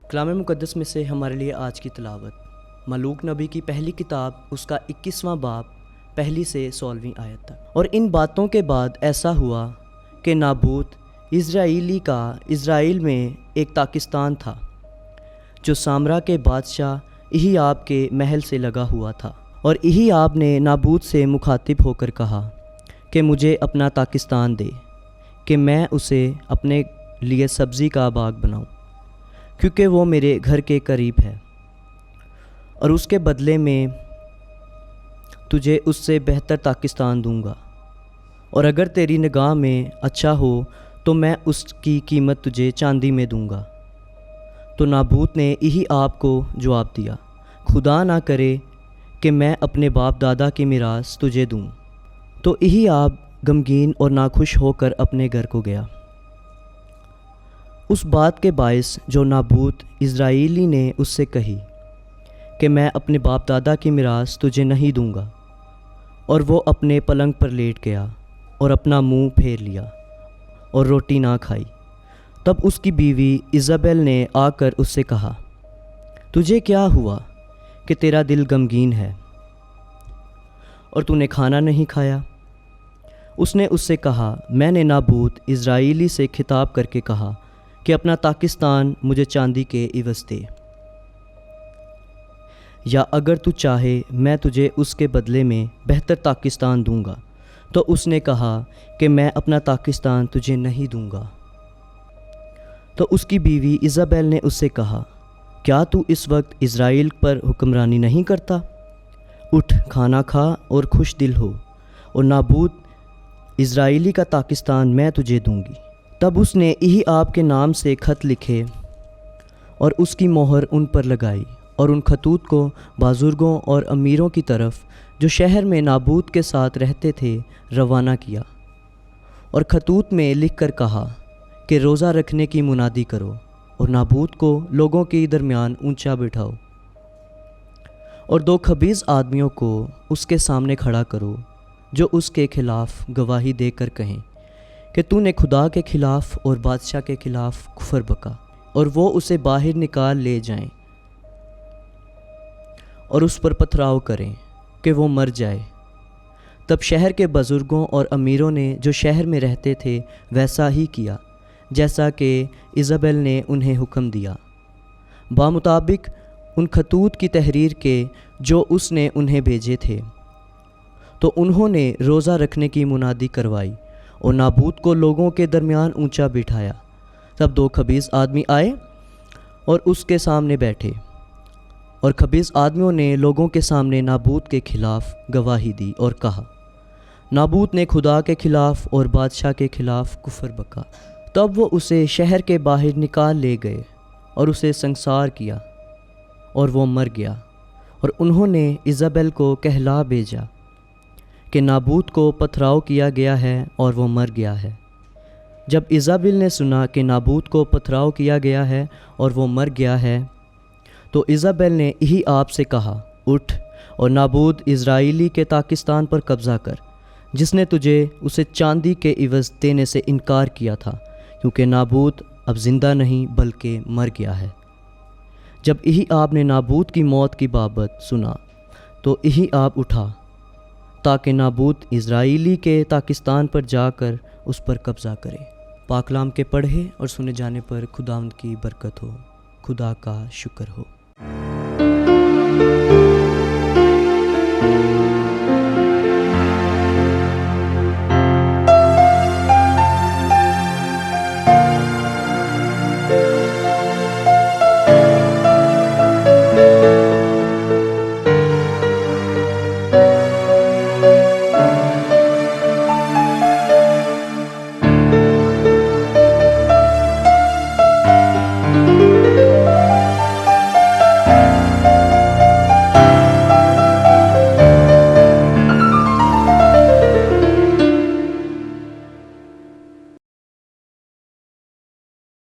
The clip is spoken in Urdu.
کلام مقدس میں سے ہمارے لیے آج کی تلاوت ملوک نبی کی پہلی کتاب اس کا 21واں باب پہلی سے 16ویں آیت تک۔ اور ان باتوں کے بعد ایسا ہوا کہ نابوت اسرائیلی کا اسرائیل میں ایک تاکستان تھا جو سامرا کے بادشاہ اہیاب کے محل سے لگا ہوا تھا، اور اہیاب نے نابوت سے مخاطب ہو کر کہا کہ مجھے اپنا تاکستان دے کہ میں اسے اپنے لیے سبزی کا باغ بناؤں، کیونکہ وہ میرے گھر کے قریب ہے، اور اس کے بدلے میں تجھے اس سے بہتر تاکستان دوں گا، اور اگر تیری نگاہ میں اچھا ہو تو میں اس کی قیمت تجھے چاندی میں دوں گا۔ تو نابوت نے اہیاب کو جواب دیا، خدا نہ کرے کہ میں اپنے باپ دادا کی میراث تجھے دوں۔ تو اہیاب غمگین اور ناخوش ہو کر اپنے گھر کو گیا۔ اس بات کے باعث جو نابوت اسرائیلی نے اس سے کہی کہ میں اپنے باپ دادا کی میراث تجھے نہیں دوں گا، اور وہ اپنے پلنگ پر لیٹ گیا اور اپنا منہ پھیر لیا اور روٹی نہ کھائی۔ تب اس کی بیوی ایزابل نے آ کر اس سے کہا، تجھے کیا ہوا کہ تیرا دل غمگین ہے اور تو نے کھانا نہیں کھایا؟ اس نے اس سے کہا، میں نے نابوت اسرائیلی سے خطاب کر کے کہا کہ اپنا تاکستان مجھے چاندی کے عوض دے، یا اگر تو چاہے میں تجھے اس کے بدلے میں بہتر تاکستان دوں گا۔ تو اس نے کہا کہ میں اپنا تاکستان تجھے نہیں دوں گا۔ تو اس کی بیوی ایزابل نے اس سے کہا، کیا تو اس وقت اسرائیل پر حکمرانی نہیں کرتا؟ اٹھ، کھانا کھا اور خوش دل ہو، اور نابوت اسرائیلی کا تاکستان میں تجھے دوں گی۔ تب اس نے اہیاب کے نام سے خط لکھے اور اس کی مہر ان پر لگائی، اور ان خطوط کو بزرگوں اور امیروں کی طرف جو شہر میں نابوت کے ساتھ رہتے تھے روانہ کیا، اور خطوط میں لکھ کر کہا کہ روزہ رکھنے کی منادی کرو، اور نابوت کو لوگوں کے درمیان اونچا بٹھاؤ، اور 2 خبیث آدمیوں کو اس کے سامنے کھڑا کرو جو اس کے خلاف گواہی دے کر کہیں کہ تو نے خدا کے خلاف اور بادشاہ کے خلاف کفر بکا، اور وہ اسے باہر نکال لے جائیں اور اس پر پتھراؤ کریں کہ وہ مر جائے۔ تب شہر کے بزرگوں اور امیروں نے جو شہر میں رہتے تھے ویسا ہی کیا جیسا کہ ایزابل نے انہیں حکم دیا، بمطابق ان خطوط کی تحریر کے جو اس نے انہیں بھیجے تھے۔ تو انہوں نے روزہ رکھنے کی منادی کروائی اور نابوت کو لوگوں کے درمیان اونچا بٹھایا۔ تب 2 خبیث آدمی آئے اور اس کے سامنے بیٹھے، اور خبیث آدمیوں نے لوگوں کے سامنے نابوت کے خلاف گواہی دی اور کہا، نابوت نے خدا کے خلاف اور بادشاہ کے خلاف کفر بکا۔ تب وہ اسے شہر کے باہر نکال لے گئے اور اسے سنسار کیا، اور وہ مر گیا۔ اور انہوں نے ایزابل کو کہلا بھیجا کہ نابوت کو پتھراؤ کیا گیا ہے اور وہ مر گیا ہے۔ جب ایزابل نے سنا کہ نابوت کو پتھراؤ کیا گیا ہے اور وہ مر گیا ہے، تو ایزابل نے اہیاب سے کہا، اٹھ اور نابوت اسرائیلی کے تاکستان پر قبضہ کر، جس نے تجھے اسے چاندی کے عوض دینے سے انکار کیا تھا، کیونکہ نابوت اب زندہ نہیں بلکہ مر گیا ہے۔ جب اہیاب نے نابوت کی موت کی بابت سنا تو اہیاب اٹھا تاکہ نابوت اسرائیلی کے تاکستان پر جا کر اس پر قبضہ کرے۔ پاک کلام کے پڑھے اور سنے جانے پر خداوند کی برکت ہو۔ خدا کا شکر ہو۔